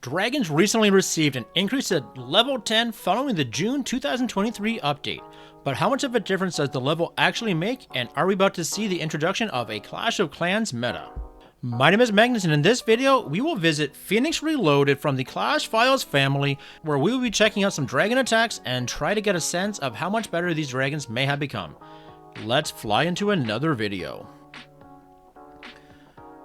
Dragons recently received an increase at level 10 following the June 2023 update. But how much of a difference does the level actually make, and are we about to see the introduction of a Clash of Clans meta? My name is Magnus, and in this video, we will visit Phoenix Reloaded from the Clash Files family, where we will be checking out some dragon attacks and try to get a sense of how much better these dragons may have become. Let's fly into another video.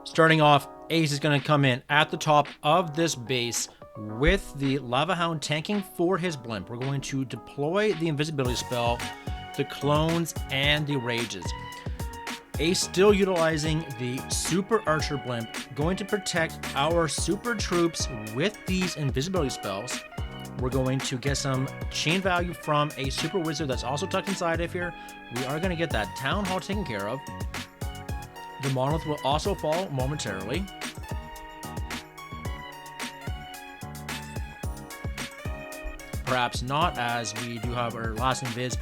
Starting off, Ace is going to come in at the top of this base with the Lava Hound tanking for his blimp. We're going to deploy the invisibility spell, the clones, and the rages. Ace still utilizing the Super Archer blimp, going to protect our super troops with these invisibility spells. We're going to get some chain value from a super wizard that's also tucked inside of here. We are going to get that town hall taken care of. The monolith will also fall momentarily. Perhaps not, as we do have our last invis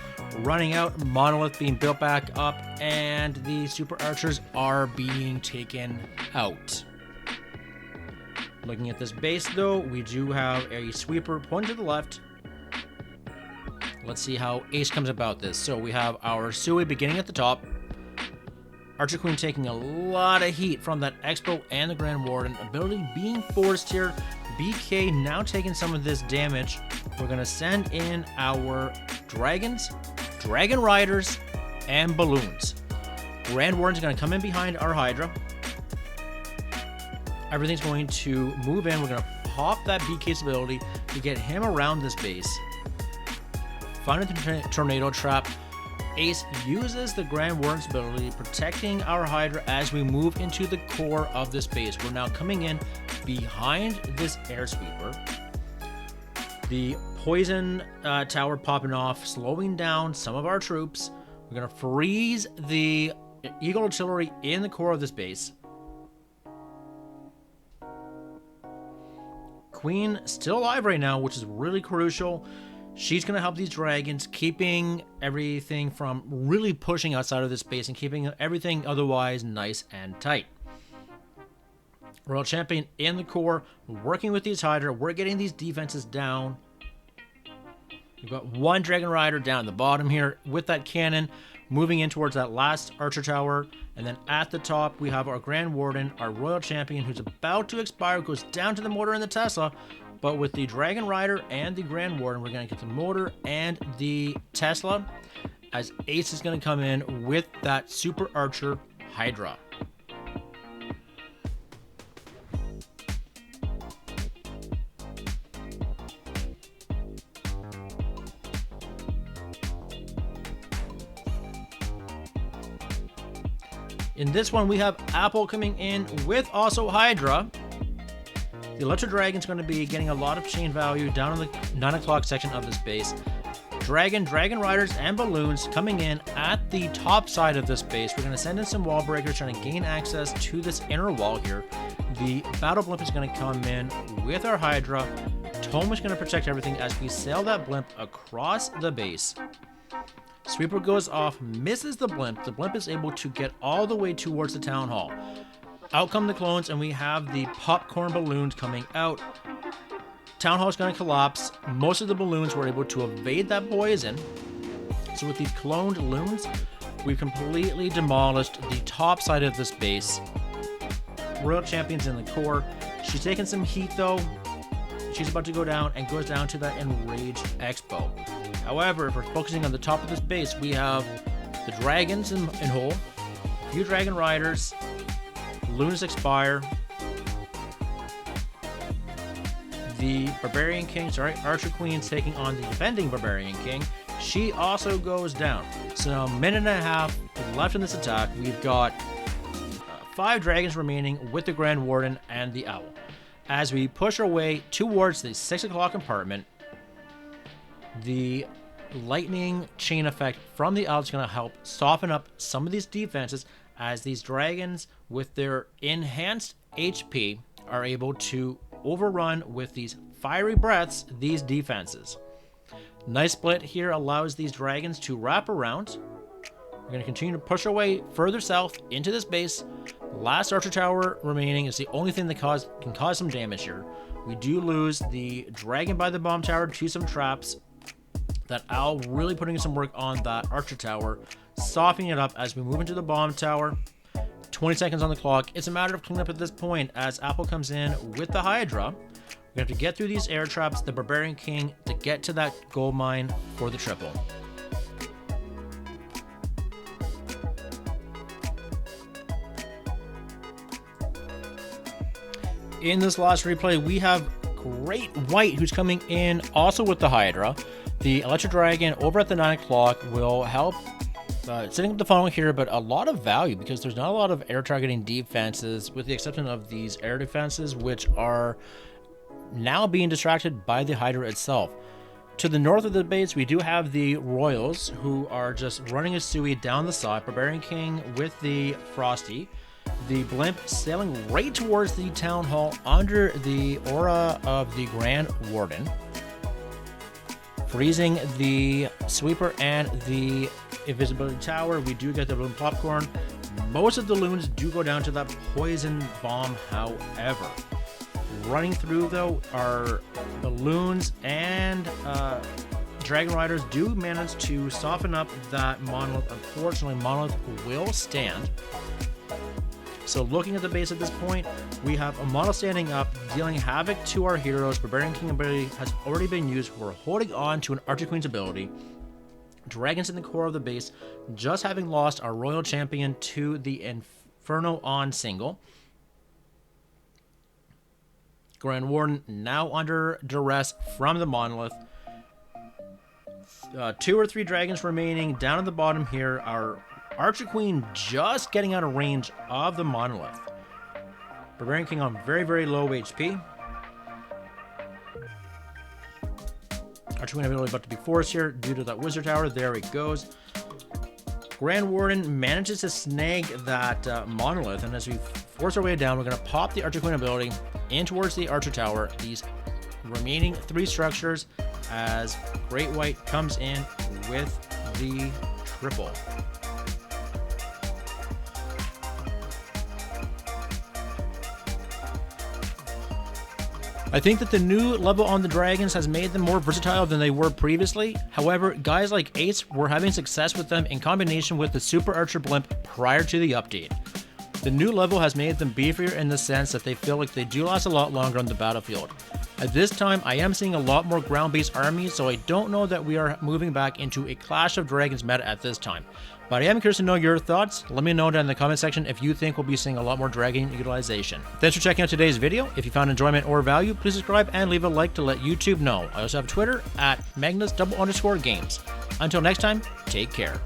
running out, monolith being built back up, and the super archers are being taken out. Looking at this base though, we do have a sweeper pointing to the left. Let's see how Ace comes about this. So we have our Sui beginning at the top. Archer Queen taking a lot of heat from that Expo and the Grand Warden. Ability being forced here. BK now taking some of this damage. We're going to send in our dragons, dragon riders, and balloons. Grand Warden's going to come in behind our Hydra. Everything's going to move in. We're going to pop that BK's ability to get him around this base. Finding the tornado trap. Ace uses the Grand Warden's ability, protecting our Hydra as we move into the core of this base. We're now coming in behind this air sweeper. The poison tower popping off, slowing down some of our troops. We're going to freeze the Eagle artillery in the core of this base. Queen still alive right now, which is really crucial. She's going to help these dragons, keeping everything from really pushing outside of this base and keeping everything otherwise nice and tight. Royal Champion in the core, working with these Hydra. We're getting these defenses down. We've got one Dragon Rider down at the bottom here with that cannon, moving in towards that last Archer Tower. And then at the top, we have our Grand Warden, our Royal Champion, who's about to expire, goes down to the mortar and the Tesla. But with the Dragon Rider and the Grand Warden, we're going to get the mortar and the Tesla, as Ace is going to come in with that Super Archer Hydra. In this one, we have Apple coming in with also Hydra. The Electro Dragon's going to be getting a lot of chain value down in the 9 o'clock section of this base. Dragon Riders, and Balloons coming in at the top side of this base. We're going to send in some wall breakers trying to gain access to this inner wall here. The Battle Blimp is going to come in with our Hydra. Tome is going to protect everything as we sail that blimp across the base. Sweeper goes off, misses the blimp. The blimp is able to get all the way towards the town hall. Out come the clones, and we have the popcorn balloons coming out. Town hall is going to collapse. Most of the balloons were able to evade that poison. So with these cloned loons, we've completely demolished the top side of this base. Royal Champion's in the core. She's taking some heat though. She's about to go down and goes down to that Enraged Expo. However, if we're focusing on the top of this base, we have the dragons in whole, a few Dragon Riders, Balloons expire. The Barbarian King, Archer Queen's taking on the defending Barbarian King. She also goes down. So now, a minute and a half left in this attack. We've got 5 dragons remaining with the Grand Warden and the Owl. As we push our way towards the 6 o'clock compartment, the lightning chain effect from the Owl is going to help soften up some of these defenses, as these dragons with their enhanced HP are able to overrun with these fiery breaths these defenses. Nice split here allows these dragons to wrap around. We're going to continue to push our way further south into this base. Last Archer Tower remaining is the only thing that can cause some damage here. We do lose the dragon by the bomb tower to some traps. That owl really putting some work on that archer tower, softening it up as we move into the bomb tower. 20 seconds on the clock. It's a matter of cleanup at this point as Apple comes in with the Hydra. We have to get through these air traps, the Barbarian King, to get to that gold mine for the triple. In this last replay, we have Great White, who's coming in also with the Hydra. The Electro Dragon over at the 9 o'clock will help setting up the funnel here, but a lot of value because there's not a lot of air targeting defenses, with the exception of these air defenses, which are now being distracted by the Hydra itself. To the north of the base, we do have the Royals, who are just running a Sui down the side. Barbarian King with the Frosty. The Blimp sailing right towards the Town Hall under the aura of the Grand Warden. Freezing the Sweeper and the Invisibility Tower. We do get the Balloon Popcorn. Most of the loons do go down to that Poison Bomb, however. Running through, though, are balloons and Dragon Riders do manage to soften up that Monolith. Unfortunately, Monolith will stand. So looking at the base at this point, we have a model standing up, dealing havoc to our heroes. Barbarian King ability has already been used. We're holding on to an Archer Queen's ability. Dragons in the core of the base, just having lost our Royal Champion to the Inferno on single. Grand Warden now under duress from the Monolith. 2 or 3 dragons remaining down at the bottom here. Our Archer Queen just getting out of range of the Monolith. Barbarian King on very, very low HP. Archer Queen ability about to be forced here due to that Wizard Tower. There it goes. Grand Warden manages to snag that Monolith, and as we force our way down, we're going to pop the Archer Queen ability in towards the Archer Tower. These remaining 3 structures as Great White comes in with the triple. I think that the new level on the dragons has made them more versatile than they were previously. However, guys like Ace were having success with them in combination with the Super Archer Blimp prior to the update. The new level has made them beefier in the sense that they feel like they do last a lot longer on the battlefield. At this time, I am seeing a lot more ground-based armies, so I don't know that we are moving back into a Clash of Dragons meta at this time. But I am curious to know your thoughts. Let me know down in the comment section if you think we'll be seeing a lot more dragon utilization. Thanks for checking out today's video. If you found enjoyment or value, please subscribe and leave a like to let YouTube know. I also have Twitter at Magnus_games. Until next time, take care.